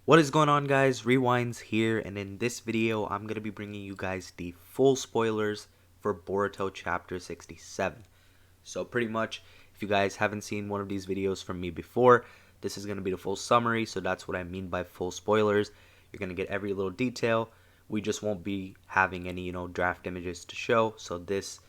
What is going on, guys? Rewinds here, and in this video I'm going to be bringing you guys the full spoilers for Boruto Chapter 67. So pretty much, if you guys haven't seen one of these videos from me before, this is going to be the full summary, so that's what I mean by full spoilers. You're going to get every little detail. We just won't be having any, draft images to show, so this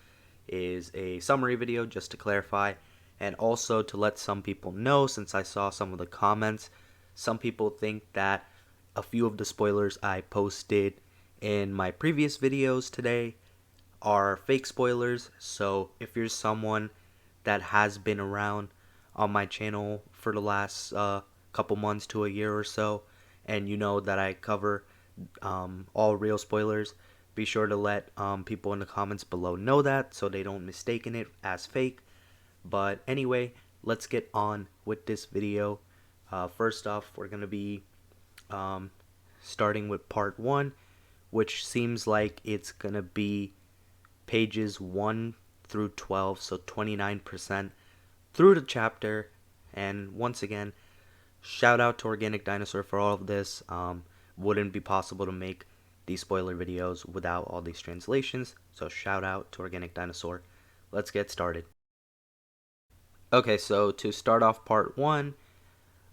is a summary video just to clarify, and also to let some people know, since I saw some of the comments. Some people think that a few of the spoilers I posted in my previous videos today are fake spoilers. So if you're someone that has been around on my channel for the last couple months to a year or so, and you know that I cover all real spoilers, be sure to let people in the comments below know that so they don't mistaken it as fake. But anyway, let's get on with this video. First off, we're going to be starting with part 1, which seems like it's going to be pages 1 through 12, so 29% through the chapter. And once again, shout out to Organic Dinosaur for all of this. Wouldn't be possible to make these spoiler videos without all these translations, so shout out to Organic Dinosaur. Let's get started. Okay, so to start off part 1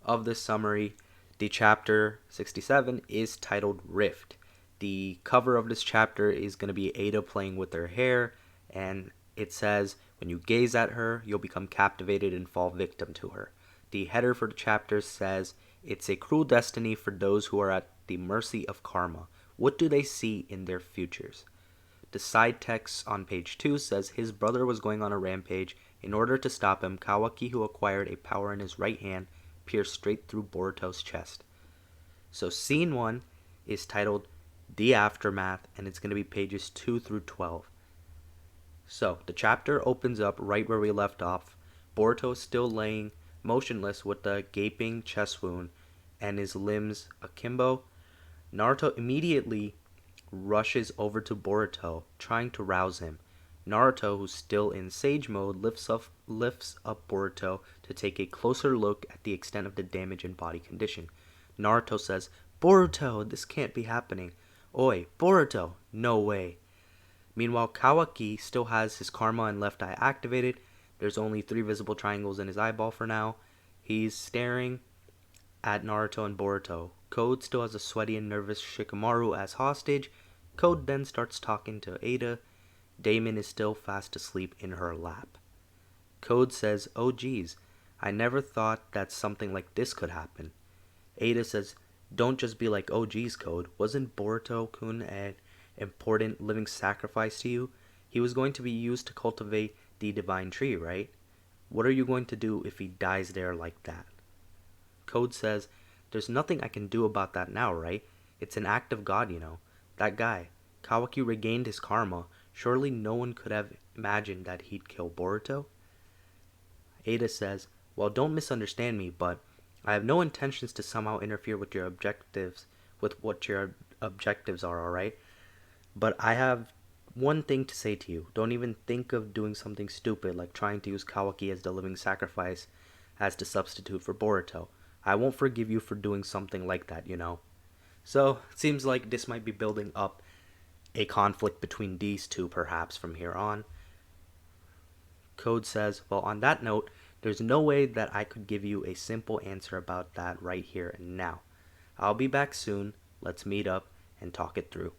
of this summary, the chapter 67 is titled Rift. The cover of this chapter is going to be Ada playing with her hair, and it says, "When you gaze at her, you'll become captivated and fall victim to her." The header for the chapter says, "It's a cruel destiny for those who are at the mercy of karma. What do they see in their futures?" The side text on page 2 says his brother was going on a rampage. In order to stop him, Kawaki, who acquired a power in his right hand, pierced straight through Boruto's chest. So scene 1 is titled The Aftermath, and it's going to be pages 2 through 12. So the chapter opens up right where we left off. Boruto is still laying motionless with a gaping chest wound and his limbs akimbo. Naruto immediately rushes over to Boruto, trying to rouse him. Naruto, who's still in sage mode, lifts up Boruto to take a closer look at the extent of the damage and body condition. Naruto says, "Boruto, this can't be happening." "Oi, Boruto, no way." Meanwhile, Kawaki still has his karma and left eye activated. There's only 3 visible triangles in his eyeball for now. He's staring at Naruto and Boruto. Code still has a sweaty and nervous Shikamaru as hostage. Code then starts talking to Ada. Damon is still fast asleep in her lap. Code says, "Oh geez, I never thought that something like this could happen." Ada says, "Don't just be like, oh geez, Code. Wasn't Boruto-kun an important living sacrifice to you? He was going to be used to cultivate the divine tree, right? What are you going to do if he dies there like that?" Code says, "There's nothing I can do about that now, right? It's an act of God, you know. That guy, Kawaki, regained his karma. Surely no one could have imagined that he'd kill Boruto." Ada says, "Well, don't misunderstand me, but I have no intentions to somehow interfere with what your objectives are, alright? But I have one thing to say to you. Don't even think of doing something stupid like trying to use Kawaki as the living sacrifice as the substitute for Boruto. I won't forgive you for doing something like that, you know." So, it seems like this might be building up a conflict between these two perhaps from here on. Code says, "Well, on that note, there's no way that I could give you a simple answer about that right here and now. I'll be back soon. Let's meet up and talk it through."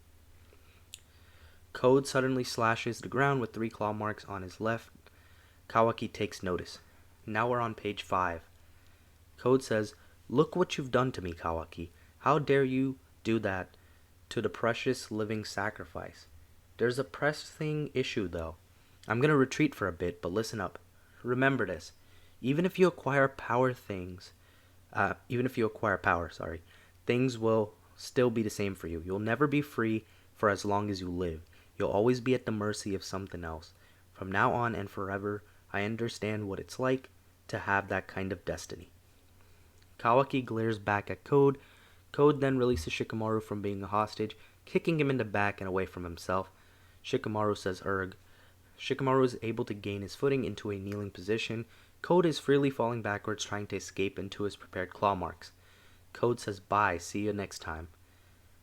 Code suddenly slashes the ground with 3 claw marks on his left. Kawaki takes notice. Now we're on page 5. Code says, "Look what you've done to me, Kawaki. How dare you do that to the precious living sacrifice? There's a pressing issue, though. I'm going to retreat for a bit, but listen up. Remember this. Even if you acquire power, things will still be the same for you. You'll never be free for as long as you live. You'll always be at the mercy of something else. From now on and forever, I understand what it's like to have that kind of destiny." Kawaki glares back at Code. Code then releases Shikamaru from being a hostage, kicking him in the back and away from himself. Shikamaru says, "Erg." Shikamaru is able to gain his footing into a kneeling position. Code is freely falling backwards, trying to escape into his prepared claw marks. Code says bye, see you next time.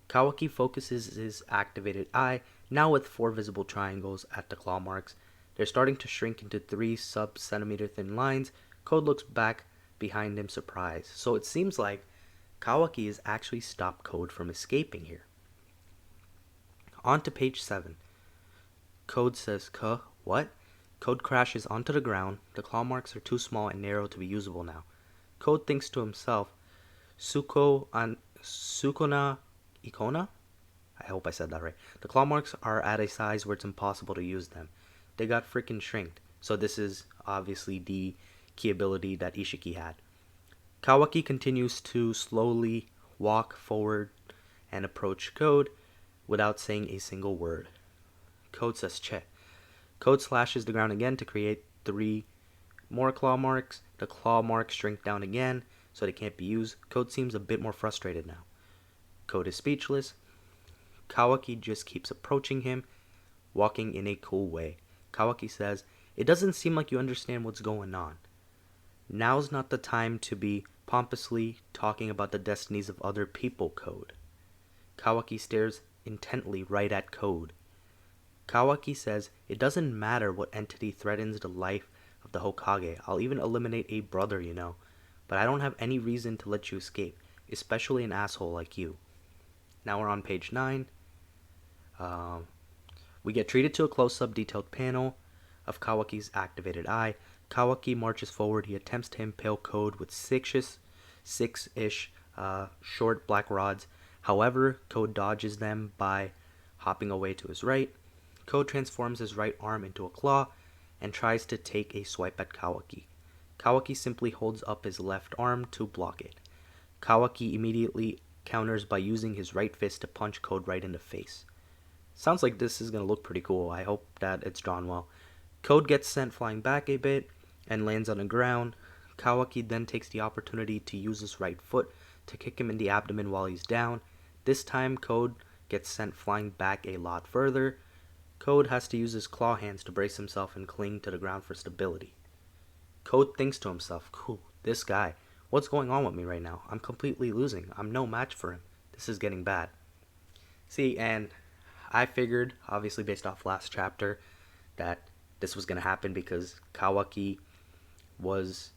Kawaki focuses his activated eye, now with 4 visible triangles at the claw marks. They're starting to shrink into 3 sub-centimeter thin lines. Code looks back behind him surprised. So it seems like Kawaki has actually stopped Code from escaping here. On to page 7. Code says, what? Code crashes onto the ground. The claw marks are too small and narrow to be usable now. Code thinks to himself, Sukona Ikona? I hope I said that right. The claw marks are at a size where it's impossible to use them. They got freaking shrinked. So this is obviously the key ability that Ishiki had. Kawaki continues to slowly walk forward and approach Code without saying a single word. Code says che. Code slashes the ground again to create 3 more claw marks. The claw marks shrink down again so they can't be used. Code seems a bit more frustrated now. Code is speechless. Kawaki just keeps approaching him, walking in a cool way. Kawaki says, it doesn't seem like you understand what's going on. Now's not the time to be pompously talking about the destinies of other people, Code. Kawaki stares intently right at Code. Kawaki says, it doesn't matter what entity threatens the life of the Hokage. I'll even eliminate a brother, you know. But I don't have any reason to let you escape, especially an asshole like you. Now we're on page 9. We get treated to a close-up detailed panel of Kawaki's activated eye. Kawaki marches forward. He attempts to impale Code with six-ish short black rods. However, Code dodges them by hopping away to his right. Code transforms his right arm into a claw and tries to take a swipe at Kawaki. Kawaki simply holds up his left arm to block it. Kawaki immediately counters by using his right fist to punch Code right in the face. Sounds like this is going to look pretty cool. I hope that it's drawn well. Code gets sent flying back a bit and lands on the ground. Kawaki then takes the opportunity to use his right foot to kick him in the abdomen while he's down. This time Code gets sent flying back a lot further. Code has to use his claw hands to brace himself and cling to the ground for stability. Code thinks to himself, cool, this guy, what's going on with me right now? I'm completely losing. I'm no match for him. This is getting bad. See, and I figured, obviously based off last chapter, that this was going to happen because Kawaki was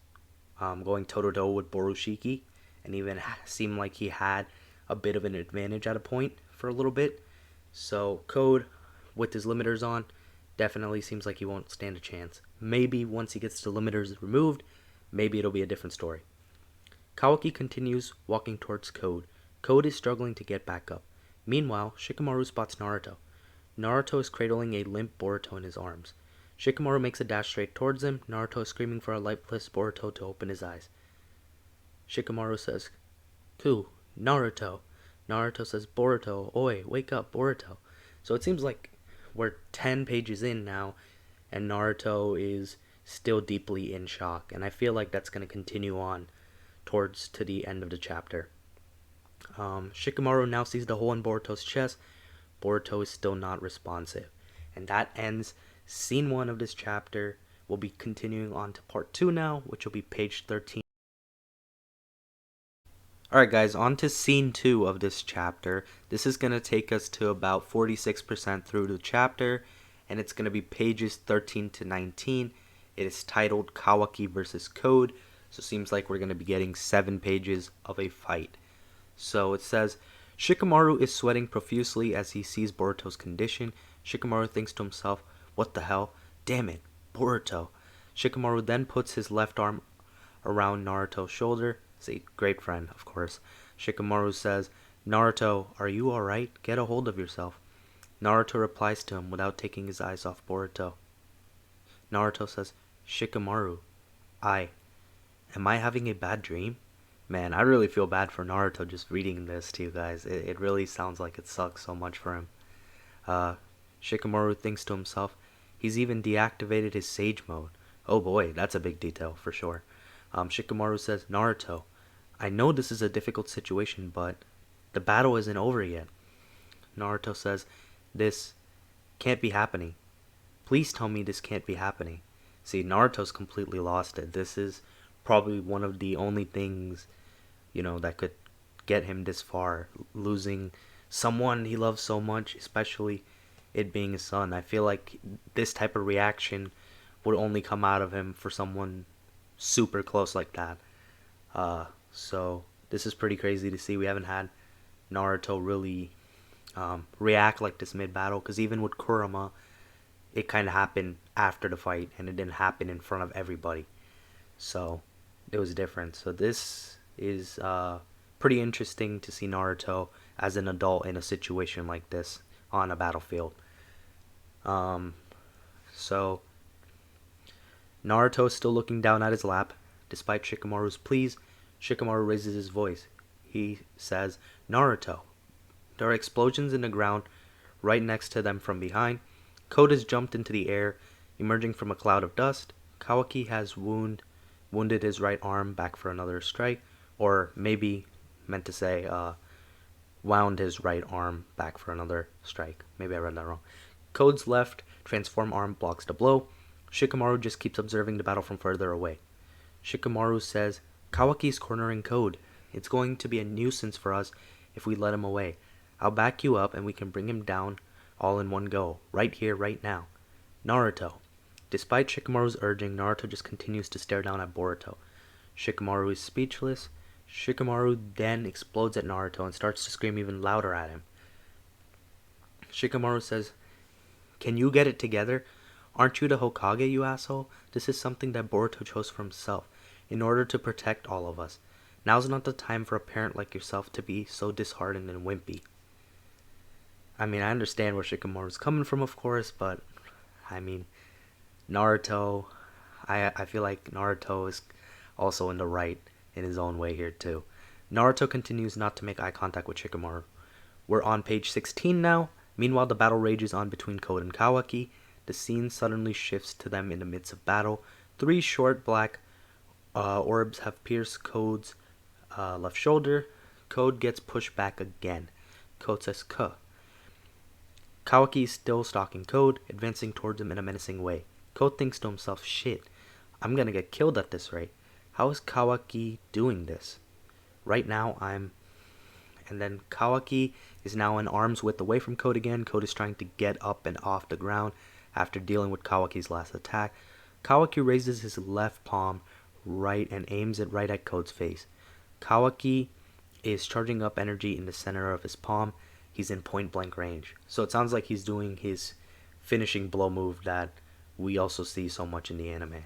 going toe-to-toe with Borushiki and even seemed like he had a bit of an advantage at a point for a little bit. So Code, with his limiters on, definitely seems like he won't stand a chance. Maybe once he gets the limiters removed, maybe it'll be a different story. Kawaki continues walking towards Code. Code is struggling to get back up. Meanwhile, Shikamaru spots Naruto. Naruto is cradling a limp Boruto in his arms. Shikamaru makes a dash straight towards him. Naruto is screaming for a lifeless Boruto to open his eyes. Shikamaru says, Naruto. Naruto says, Boruto, oi, wake up, Boruto. So it seems like we're 10 pages in now, and Naruto is still deeply in shock. And I feel like that's going to continue on towards to the end of the chapter. Shikamaru now sees the hole in Boruto's chest. Boruto is still not responsive. And that ends scene 1 of this chapter. We'll be continuing on to part 2 now, which will be page 13. Alright guys, on to scene 2 of this chapter. This is going to take us to about 46% through the chapter, and it's going to be pages 13 to 19. It is titled Kawaki vs. Code, so it seems like we're going to be getting 7 pages of a fight. So it says, Shikamaru is sweating profusely as he sees Boruto's condition. Shikamaru thinks to himself, what the hell? Damn it, Boruto. Shikamaru then puts his left arm around Naruto's shoulder. He's a great friend, of course. Shikamaru says, Naruto, are you alright? Get a hold of yourself. Naruto replies to him without taking his eyes off Boruto. Naruto says, Shikamaru, am I having a bad dream? Man, I really feel bad for Naruto just reading this to you guys. It really sounds like it sucks so much for him. Shikamaru thinks to himself, he's even deactivated his Sage mode. Oh boy, that's a big detail for sure. Shikamaru says, Naruto, I know this is a difficult situation, but the battle isn't over yet. Naruto says, this can't be happening. Please tell me this can't be happening. See, Naruto's completely lost it. This is probably one of the only things, that could get him this far, losing someone he loves so much, especially it being his son. I feel like this type of reaction would only come out of him for someone super close like that. So this is pretty crazy to see. We haven't had Naruto really react like this mid-battle, because even with Kurama, it kind of happened after the fight, and it didn't happen in front of everybody. So it was different. So this is pretty interesting to see Naruto as an adult in a situation like this on a battlefield. So Naruto is still looking down at his lap. Despite Shikamaru's pleas, Shikamaru raises his voice. He says, "Naruto." There are explosions in the ground right next to them from behind. Code has jumped into the air, emerging from a cloud of dust. Kawaki has wounded his right arm back for another strike, or maybe meant to say wound his right arm back for another strike. Maybe I read that wrong. Code's left transform arm blocks the blow. Shikamaru just keeps observing the battle from further away. Shikamaru says, "Kawaki's cornering Code. It's going to be a nuisance for us if we let him away. I'll back you up and we can bring him down all in one go, right here, right now." Naruto. Despite Shikamaru's urging, Naruto just continues to stare down at Boruto. Shikamaru is speechless. Shikamaru then explodes at Naruto and starts to scream even louder at him. Shikamaru says, "Can you get it together? Aren't you the Hokage, you asshole? This is something that Boruto chose for himself, in order to protect all of us. Now's not the time for a parent like yourself to be so disheartened and wimpy." I mean, I understand where Shikamaru's coming from, of course, but, I mean, Naruto, I feel like Naruto is also in the right in his own way here, too. Naruto continues not to make eye contact with Shikamaru. We're on page 16 now. Meanwhile, the battle rages on between Code and Kawaki. The scene suddenly shifts to them in the midst of battle. 3 short black orbs have pierced Code's left shoulder. Code gets pushed back again. Code says, "Kuh." Kawaki is still stalking Code, advancing towards him in a menacing way. Code thinks to himself, "Shit, I'm gonna get killed at this rate. How is Kawaki doing this? Right now, I'm..." And then Kawaki is now an arm's width away from Code again. Code is trying to get up and off the ground after dealing with Kawaki's last attack. Kawaki raises his left palm right and aims it right at Code's face. Kawaki is charging up energy in the center of his palm. He's in point blank range. So it sounds like he's doing his finishing blow move that we also see so much in the anime.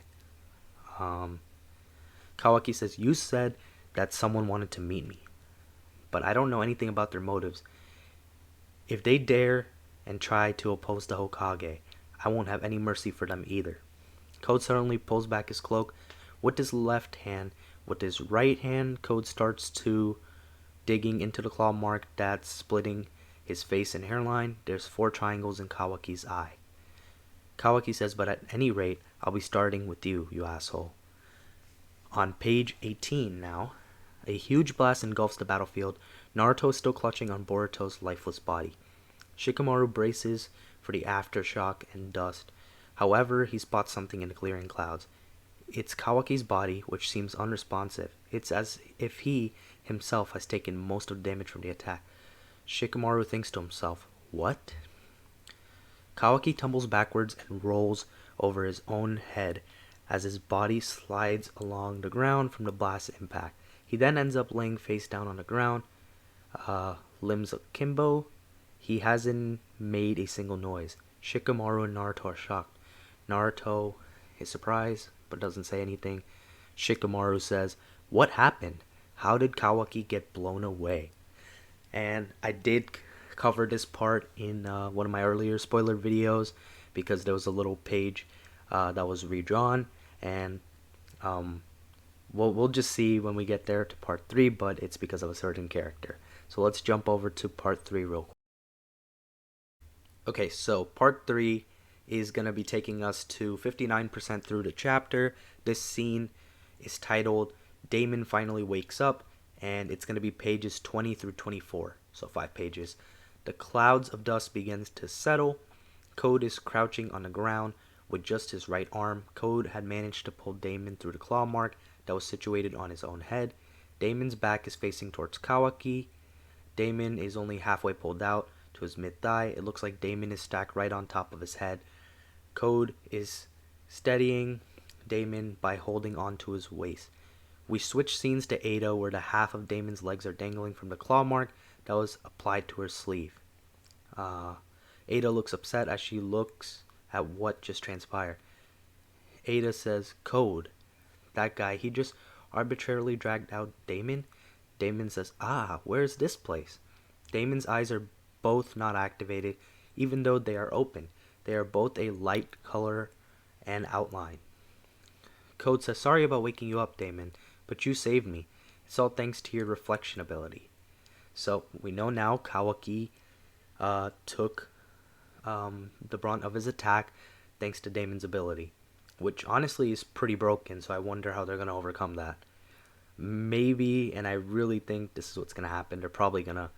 Kawaki says, "You said that someone wanted to meet me, but I don't know anything about their motives. If they dare and try to oppose the Hokage, I won't have any mercy for them either." Code suddenly pulls back his cloak with his left hand. With his right hand, Code starts to digging into the claw mark that's splitting his face and hairline. There's 4 triangles in Kawaki's eye. Kawaki says, "But at any rate, I'll be starting with you, you asshole." On page 18 now, a huge blast engulfs the battlefield. Naruto is still clutching on Boruto's lifeless body. Shikamaru braces for the aftershock and dust. However, he spots something in the clearing clouds. It's Kawaki's body, which seems unresponsive. It's as if he himself has taken most of the damage from the attack. Shikamaru thinks to himself, "What?" Kawaki tumbles backwards and rolls over his own head as his body slides along the ground from the blast impact. He then ends up laying face down on the ground, limbs akimbo. He hasn't made a single noise. Shikamaru and Naruto are shocked. Naruto is surprised, but doesn't say anything. Shikamaru says, "What happened? How did Kawaki get blown away?" And I did cover this part in one of my earlier spoiler videos, because there was a little page that was redrawn, and we'll just see when we get there to part 3, but it's because of a certain character. So let's jump over to part 3 real quick. Okay, so part 3 is going to be taking us to 59% through the chapter. This scene is titled "Damon Finally Wakes Up," and it's going to be pages 20 through 24, so 5 pages. The clouds of dust begins to settle. Code is crouching on the ground with just his right arm. Code had managed to pull Damon through the claw mark that was situated on his own head. Damon's back is facing towards Kawaki. Damon is only halfway pulled out to his mid-thigh. It looks like Damon is stacked right on top of his head. Code is steadying Damon by holding on to his waist. We switch scenes to Ada, where the half of Damon's legs are dangling from the claw mark that was applied to her sleeve. Ada looks upset as she looks at what just transpired. Ada says, Code, that guy, he just arbitrarily dragged out Damon. Damon says, where's this place? Damon's eyes are both not activated, even though they are open. They are both a light color and outline. Code says, sorry about waking you up, Damon, but you saved me. It's all thanks to your reflection ability. So we know now Kawaki took the brunt of his attack thanks to Damon's ability, which honestly is pretty broken, so I wonder how they're going to overcome that. Maybe, and I really think this is what's going to happen, they're probably going to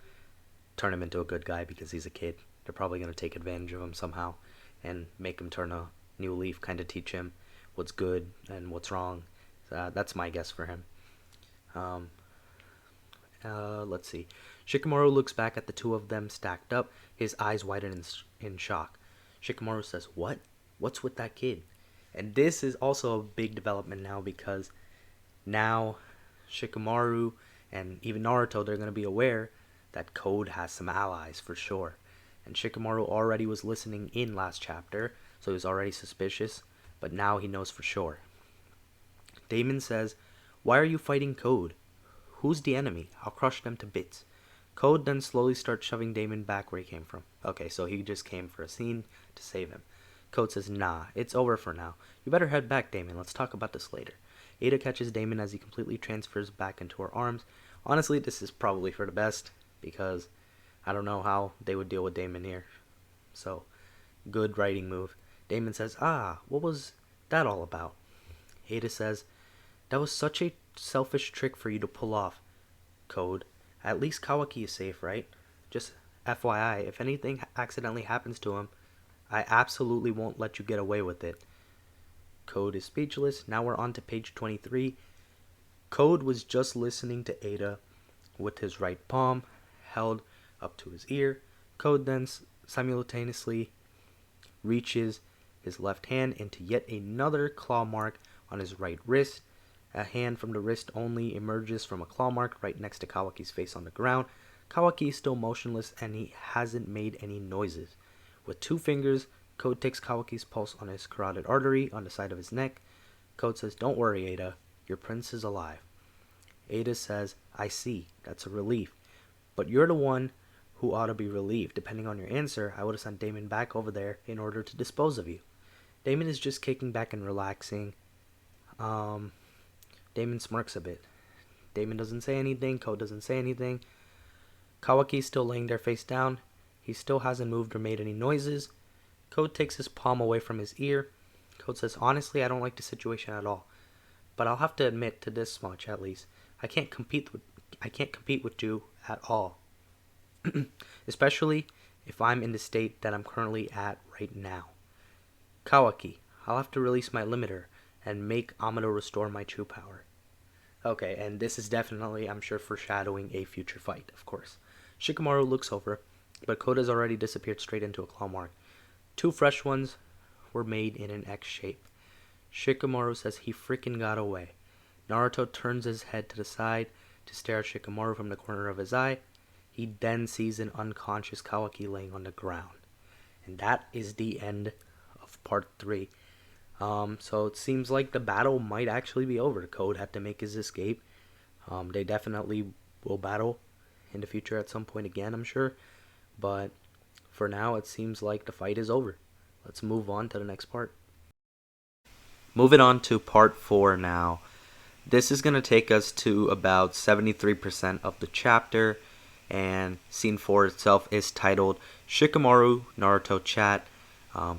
turn him into a good guy because he's a kid. They're probably going to take advantage of him somehow and make him turn a new leaf, kind of teach him what's good and what's wrong. That's my guess for him. Let's see. Shikamaru looks back at the two of them stacked up, his eyes widen in shock. Shikamaru says, what? What's with that kid? And this is also a big development now, because now Shikamaru and even Naruto, they're going to be aware that Code has some allies for sure. And Shikamaru already was listening in last chapter, so he was already suspicious, but now he knows for sure. Damon says, why are you fighting Code? Who's the enemy? I'll crush them to bits. Code then slowly starts shoving Damon back where he came from. Okay, so he just came for a scene to save him. Code says, nah, it's over for now. You better head back, Damon. Let's talk about this later. Ada catches Damon as he completely transfers back into her arms. Honestly, this is probably for the best, because I don't know how they would deal with Damon here. So, good writing move. Damon says, what was that all about? Ada says, that was such a selfish trick for you to pull off. Code, at least Kawaki is safe, right? Just FYI, if anything accidentally happens to him, I absolutely won't let you get away with it. Code is speechless. Now we're on to page 23. Code was just listening to Ada with his right palm held up to his ear. Code then simultaneously reaches his left hand into yet another claw mark on his right wrist. A hand from the wrist only emerges from a claw mark right next to Kawaki's face on the ground. Kawaki is still motionless and he hasn't made any noises. With two fingers, Code takes Kawaki's pulse on his carotid artery on the side of his neck. Code says, don't worry, Ada. Your prince is alive. Ada says, I see. That's a relief. But you're the one who ought to be relieved. Depending on your answer, I would have sent Damon back over there in order to dispose of you. Damon is just kicking back and relaxing. Damon smirks a bit. Damon doesn't say anything. Code doesn't say anything. Kawaki is still laying there face down. He still hasn't moved or made any noises. Code takes his palm away from his ear. Code says, honestly, I don't like the situation at all. But I'll have to admit to this much at least. I can't compete with you at all. Especially if I'm in the state that I'm currently at right now. Kawaki, I'll have to release my limiter and make Amado restore my true power. Okay, and this is definitely, I'm sure, foreshadowing a future fight, of course. Shikamaru looks over, but Code has already disappeared straight into a claw mark. Two fresh ones were made in an X shape. Shikamaru says he freaking got away. Naruto turns his head to the side to stare at Shikamaru from the corner of his eye. He then sees an unconscious Kawaki laying on the ground. And that is the end of part 3. So it seems like the battle might actually be over. Code had to make his escape. They definitely will battle in the future at some point again, I'm sure. But for now, it seems like the fight is over. Let's move on to the next part. Moving on to part 4 now. This is going to take us to about 73% of the chapter. And scene 4 itself is titled Shikamaru Naruto Chat.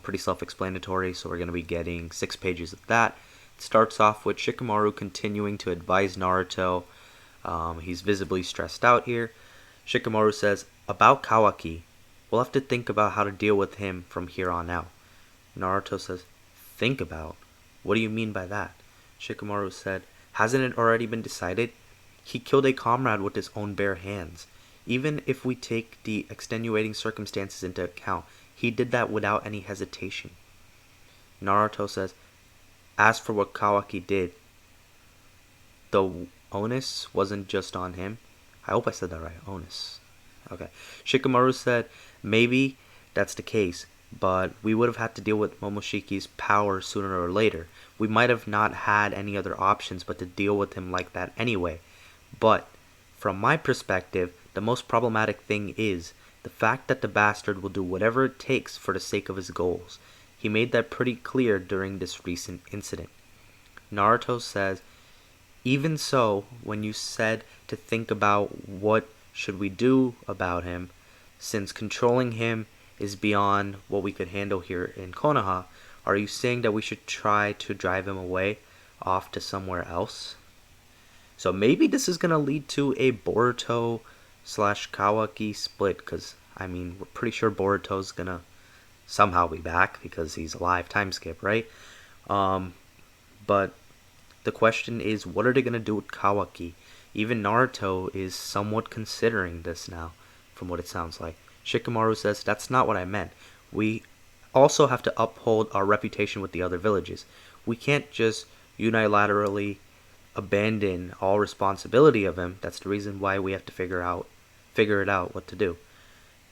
Pretty self-explanatory, so we're going to be getting 6 pages of that. It starts off with Shikamaru continuing to advise Naruto. He's visibly stressed out here. Shikamaru says, about Kawaki, we'll have to think about how to deal with him from here on out. Naruto says, think about? What do you mean by that? Shikamaru said, hasn't it already been decided? He killed a comrade with his own bare hands. Even if we take the extenuating circumstances into account, he did that without any hesitation. Naruto says, as for what Kawaki did, the onus wasn't just on him. I hope I said that right, onus. Okay. Shikamaru said, maybe that's the case, but we would have had to deal with Momoshiki's power sooner or later. We might have not had any other options but to deal with him like that anyway. But, from my perspective, the most problematic thing is the fact that the bastard will do whatever it takes for the sake of his goals. He made that pretty clear during this recent incident. Naruto says, even so, when you said to think about what should we do about him, since controlling him is beyond what we could handle here in Konoha, are you saying that we should try to drive him away, off to somewhere else? So maybe this is going to lead to a Boruto slash Kawaki split, because, I mean, we're pretty sure Boruto's going to somehow be back, because he's alive, time skip, right? But the question is, what are they going to do with Kawaki? Even Naruto is somewhat considering this now, from what it sounds like. Shikamaru says, that's not what I meant. We also have to uphold our reputation with the other villages. We can't just unilaterally abandon all responsibility of him. That's the reason why we have to figure it out what to do.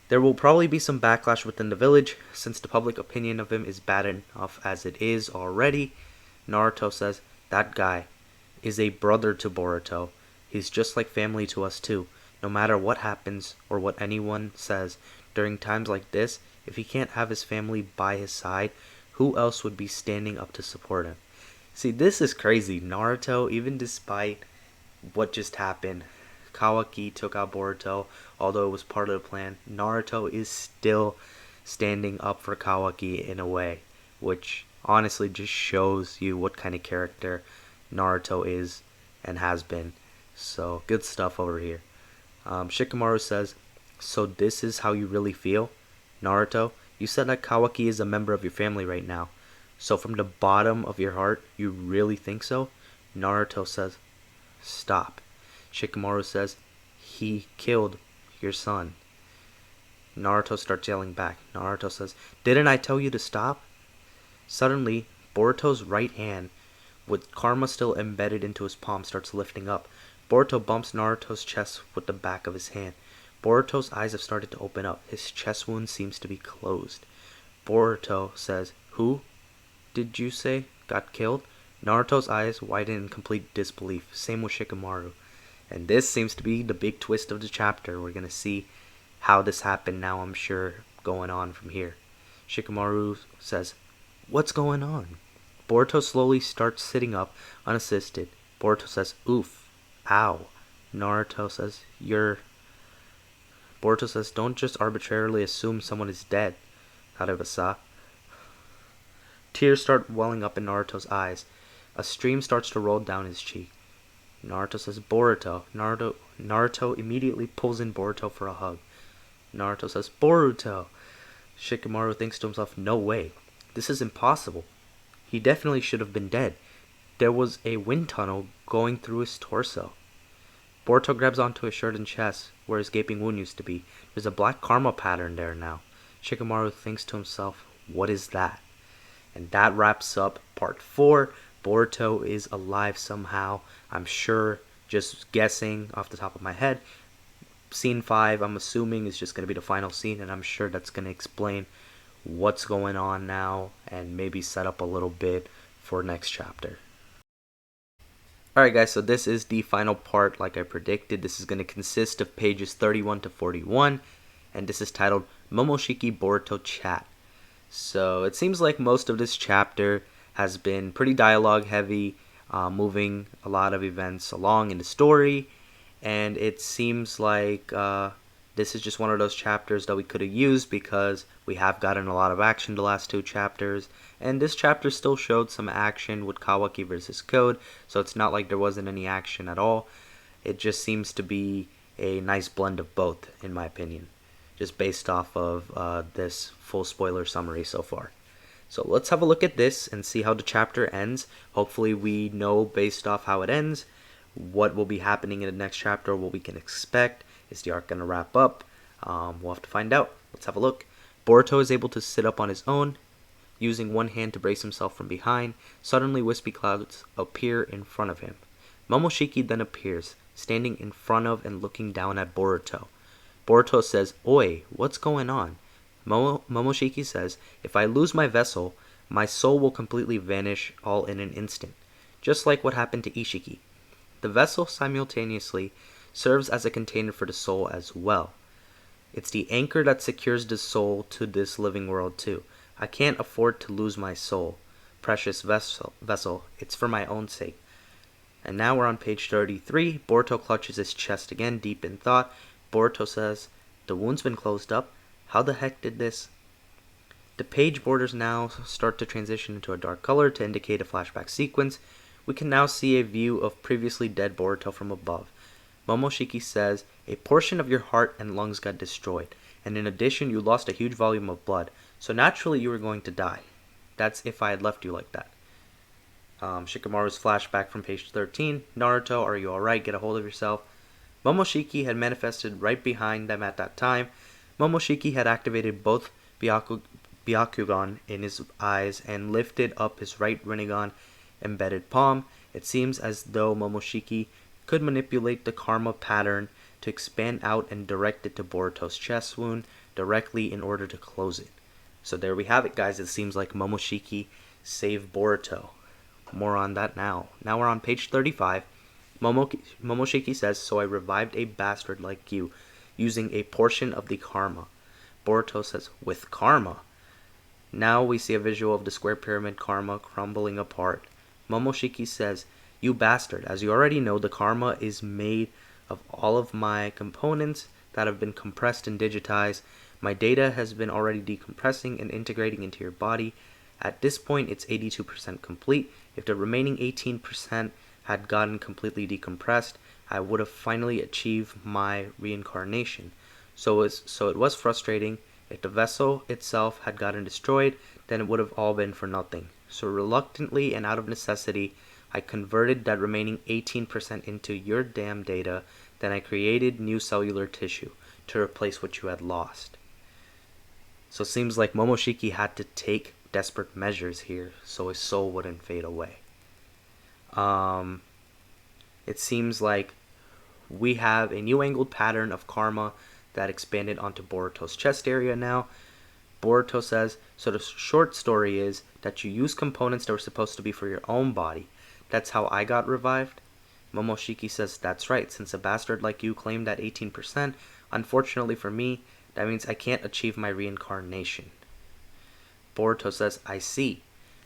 There will probably be some backlash within the village, since the public opinion of him is bad enough as it is already. Naruto says, that guy is a brother to Boruto. He's just like family to us too. No matter what happens or what anyone says, during times like this, if he can't have his family by his side, who else would be standing up to support him? See, this is crazy. Naruto, even despite what just happened, Kawaki took out Boruto, although it was part of the plan, Naruto is still standing up for Kawaki in a way, which honestly just shows you what kind of character Naruto is and has been. So, good stuff over here. Shikamaru says, so this is how you really feel? Naruto, you said that Kawaki is a member of your family right now. So from the bottom of your heart, you really think so? Naruto says, stop. Shikamaru says, he killed your son. Naruto starts yelling back. Naruto says, didn't I tell you to stop? Suddenly, Boruto's right hand, with karma still embedded into his palm, starts lifting up. Boruto bumps Naruto's chest with the back of his hand. Boruto's eyes have started to open up. His chest wound seems to be closed. Boruto says, who did you say got killed? Naruto's eyes widen in complete disbelief. Same with Shikamaru. And this seems to be the big twist of the chapter. We're going to see how this happened now, I'm sure, going on from here. Shikamaru says, what's going on? Boruto slowly starts sitting up, unassisted. Boruto says, oof, ow. Naruto says, Boruto says, don't just arbitrarily assume someone is dead. Haribasa. Tears start welling up in Naruto's eyes. A stream starts to roll down his cheek. Naruto says, Boruto. Naruto immediately pulls in Boruto for a hug. Naruto says, Boruto. Shikamaru thinks to himself, no way. This is impossible. He definitely should have been dead. There was a wind tunnel going through his torso. Boruto grabs onto his shirt and chest, where his gaping wound used to be. There's a black karma pattern there now. Shikamaru thinks to himself, what is that? And that wraps up part 4. Boruto is alive somehow. I'm sure, just guessing off the top of my head. Scene 5, I'm assuming, is just going to be the final scene, and I'm sure that's going to explain what's going on now and maybe set up a little bit for next chapter. Alright guys, so this is the final part like I predicted. This is going to consist of pages 31 to 41, and this is titled Momoshiki Boruto Chat. So it seems like most of this chapter has been pretty dialogue heavy, moving a lot of events along in the story, and it seems like this is just one of those chapters that we could have used because we have gotten a lot of action the last 2 chapters, and this chapter still showed some action with Kawaki versus Code, so it's not like there wasn't any action at all. It just seems to be a nice blend of both, in my opinion, just based off of this full spoiler summary so far. So let's have a look at this and see how the chapter ends. Hopefully we know based off how it ends what will be happening in the next chapter, what we can expect. Is the arc going to wrap up? We'll have to find out. Let's have a look. Boruto is able to sit up on his own, using one hand to brace himself from behind. Suddenly, wispy clouds appear in front of him. Momoshiki then appears, standing in front of and looking down at Boruto. Boruto says, "Oi, what's going on?" Momoshiki says, "If I lose my vessel, my soul will completely vanish all in an instant, just like what happened to Ishiki. The vessel simultaneously serves as a container for the soul as well. It's the anchor that secures the soul to this living world too. I can't afford to lose my soul. Precious vessel, it's for my own sake." And now we're on page 33. Boruto clutches his chest again, deep in thought. Boruto says, "The wound's been closed up. How the heck did this?" The page borders now start to transition into a dark color to indicate a flashback sequence. We can now see a view of previously dead Boruto from above. Momoshiki says, "A portion of your heart and lungs got destroyed, and in addition you lost a huge volume of blood, so naturally you were going to die. That's if I had left you like that." Shikamaru's flashback from page 13. "Naruto, are you alright? Get a hold of yourself." Momoshiki had manifested right behind them at that time. Momoshiki had activated both Byakugan in his eyes and lifted up his right Rinnegan embedded palm. It seems as though Momoshiki could manipulate the karma pattern to expand out and direct it to Boruto's chest wound directly in order to close it. So there we have it, guys. It seems like Momoshiki saved Boruto. More on that now. Now we're on page 35. Momoshiki says, "So I revived a bastard like you, using a portion of the karma." Boruto says, "With karma?" Now we see a visual of the square pyramid karma crumbling apart. Momoshiki says, "You bastard, as you already know, the karma is made of all of my components that have been compressed and digitized. My data has been already decompressing and integrating into your body. At this point, it's 82% complete. If the remaining 18% had gotten completely decompressed, I would have finally achieved my reincarnation. So it was frustrating. If the vessel itself had gotten destroyed, then it would have all been for nothing. So reluctantly and out of necessity, I converted that remaining 18% into your damn data. Then I created new cellular tissue to replace what you had lost." So it seems like Momoshiki had to take desperate measures here so his soul wouldn't fade away. It seems like we have a new angled pattern of karma that expanded onto Boruto's chest area now. Boruto says, "So the short story is that you use components that were supposed to be for your own body. That's how I got revived?" Momoshiki says, "That's right. Since a bastard like you claimed that 18%, unfortunately for me, that means I can't achieve my reincarnation." Boruto says, "I see.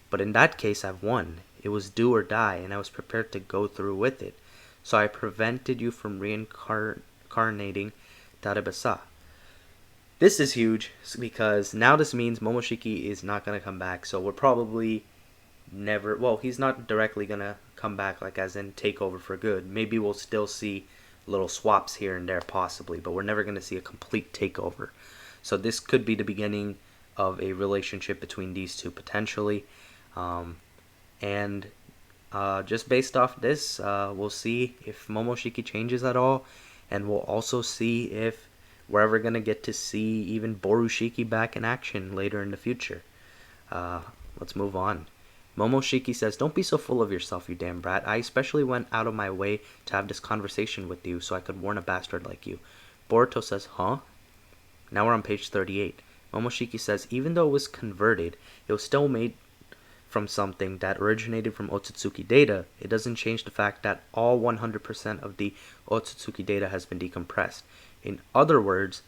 But in that case, I've won. It was do or die, and I was prepared to go through with it. So I prevented you from reincarnating Darabasa." This is huge because now this means Momoshiki is not going to come back. So we're probably never... Well, he's not directly going to come back, like as in take over for good. Maybe we'll still see little swaps here and there possibly, but we're never going to see a complete takeover. So this could be the beginning of a relationship between these two potentially. Just based off this, we'll see if Momoshiki changes at all, and we'll also see if we're ever going to get to see even Borushiki back in action later in the future. Let's move on. Momoshiki says, "Don't be so full of yourself, you damn brat. I especially went out of my way to have this conversation with you so I could warn a bastard like you." Boruto says, "Huh?" Now we're on page 38. Momoshiki says, "Even though it was converted, it was still made from something that originated from Otsutsuki data. It doesn't change the fact that all 100% of the Otsutsuki data has been decompressed. In other words,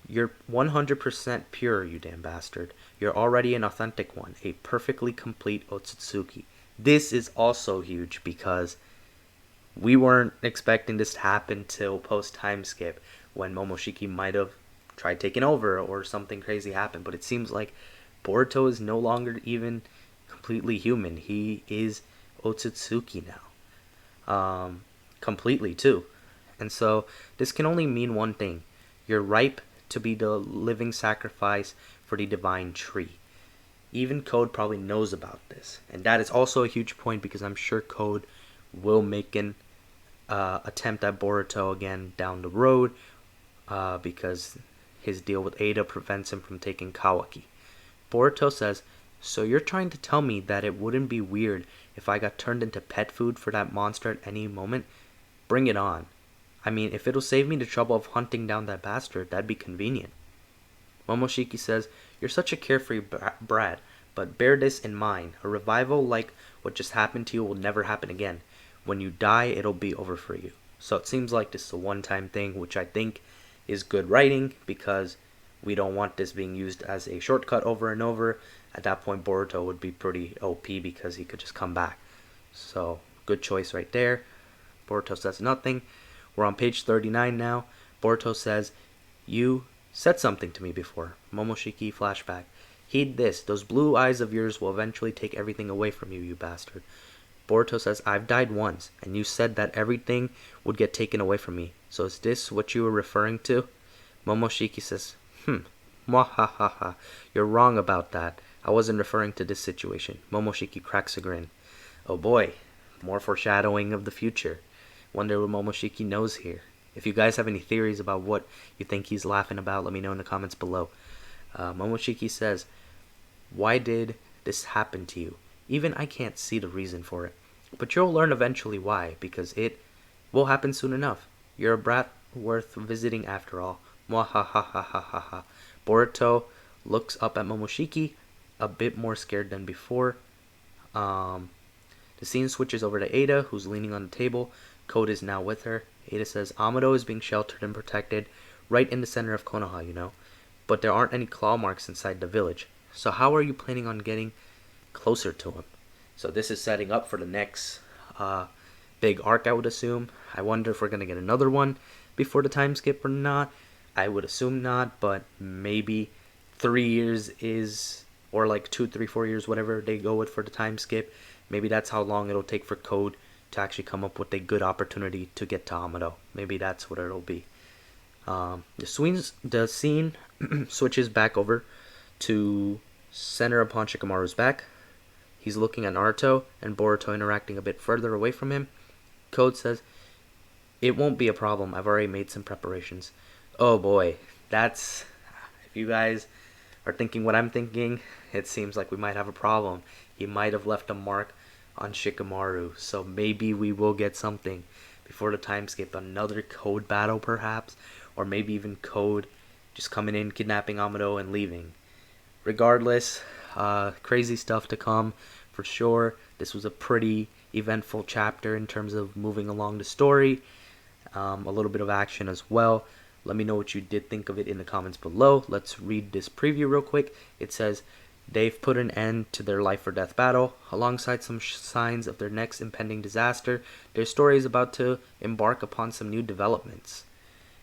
you're 100% pure, you damn bastard. You're already an authentic one, a perfectly complete Otsutsuki." This is also huge because we weren't expecting this to happen till post time skip when Momoshiki might have tried taking over or something crazy happened. But it seems like Boruto is no longer even completely human. He is Otsutsuki now. Completely too. And so this can only mean one thing. You're ripe to be the living sacrifice for the divine tree. Even Code probably knows about this. And that is also a huge point because I'm sure Code will make an attempt at Boruto again down the road because his deal with Ada prevents him from taking Kawaki. Boruto says, "So you're trying to tell me that it wouldn't be weird if I got turned into pet food for that monster at any moment? Bring it on. I mean, if it'll save me the trouble of hunting down that bastard, that'd be convenient." Momoshiki says, "You're such a carefree brat, but bear this in mind. A revival like what just happened to you will never happen again. When you die, it'll be over for you." So it seems like this is a one-time thing, which I think is good writing because we don't want this being used as a shortcut over and over. At that point, Boruto would be pretty OP because he could just come back. So, good choice right there. Boruto says nothing. We're on page 39 now. Boruto says, "You said something to me before." Momoshiki flashback. "Heed this. Those blue eyes of yours will eventually take everything away from you, you bastard." Boruto says, "I've died once, and you said that everything would get taken away from me. So is this what you were referring to?" Momoshiki says, Mwahahaha. "You're wrong about that. I wasn't referring to this situation." Momoshiki cracks a grin. Oh boy, more foreshadowing of the future. Wonder what Momoshiki knows here. If you guys have any theories about what you think he's laughing about, let me know in the comments below. Momoshiki says, "Why did this happen to you? Even I can't see the reason for it. But you'll learn eventually why, because it will happen soon enough. You're a brat worth visiting after all." Mwahahahaha. Boruto looks up at Momoshiki, a bit more scared than before. The scene switches over to Ada, who's leaning on the table. Code is now with her. Ada says, "Amado is being sheltered and protected right in the center of Konoha, you know. But there aren't any claw marks inside the village. So how are you planning on getting closer to him?" So this is setting up for the next big arc, I would assume. I wonder if we're going to get another one before the time skip or not. I would assume not, but maybe 3 years is, or like 2, 3, 4 years, whatever they go with for the time skip. Maybe that's how long it'll take for Code to actually come up with a good opportunity to get to Amado. Maybe that's what it'll be. The scene switches back over to center upon Shikamaru's back. He's looking at Naruto and Boruto interacting a bit further away from him. Code says, "It won't be a problem. I've already made some preparations." Oh boy, if you guys are thinking what I'm thinking, it seems like we might have a problem. He might have left a mark on Shikamaru, so maybe we will get something before the time skip. Another Code battle perhaps, or maybe even Code just coming in, kidnapping Amado and leaving. Regardless, crazy stuff to come for sure. This was a pretty eventful chapter in terms of moving along the story. A little bit of action as well. Let me know what you did think of it in the comments below. Let's read this preview real quick. It says, "They've put an end to their life or death battle. Alongside some signs of their next impending disaster, their story is about to embark upon some new developments."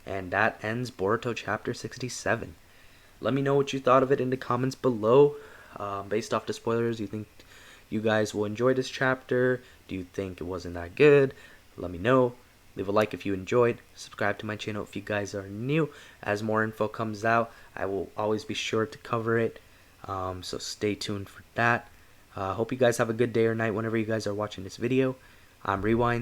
And that ends Boruto Chapter 67. Let me know what you thought of it in the comments below. Based off the spoilers, you think you guys will enjoy this chapter? Do you think it wasn't that good? Let me know. Leave a like if you enjoyed. Subscribe to my channel if you guys are new. As more info comes out, I will always be sure to cover it. So stay tuned for that. Hope you guys have a good day or night whenever you guys are watching this video. I'm Rewind.